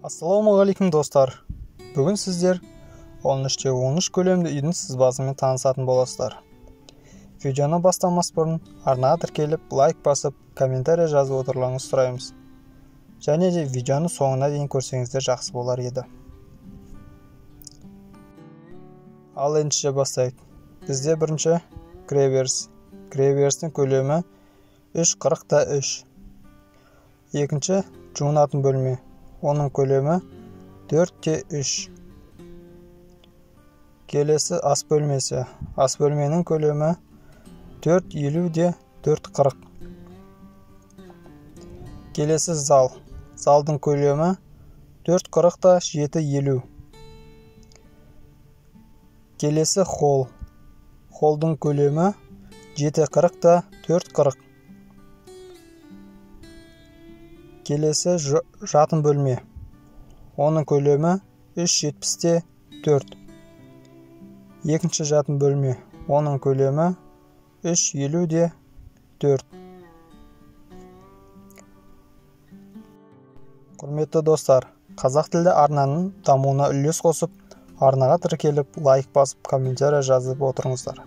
Ассалаумағалейкум достар. Бүгін сіздер 13-13 көлемді үйдің сызбасымен танысатын боласыздар. Видеоны бастамас бұрын арнаға тіркеліп, лайк басып, комментарий жазып отыруларыңызды сұраймыз. Және де видеоны соңына дейін көрсеңіздер жақсы болар еді. Ал ендеше бастайық. Бізде бірінші кіреберіс. Кіреберістің көлемі 3,40-3. Екінші жуынатын бөлме. Оның көлемі 4-3. Келесі ас бөлмесі. Ас бөлменің көлемі 4,50-4,40. Келесі зал. Залдың көлемі 4,40-7,50. Келесі холл. Холлдың көлемі 7,40-4,40. Келесі жатын бөлме. Оның көлемі 3,70-4. Екінші жатын бөлме. Оның көлемі 3,50-4. Құрметті достар, қазақ тілді арнаның дамуына үлес қосып, арнаға тіркеліп, лайк басып, комментарий жазып отырыңыздар.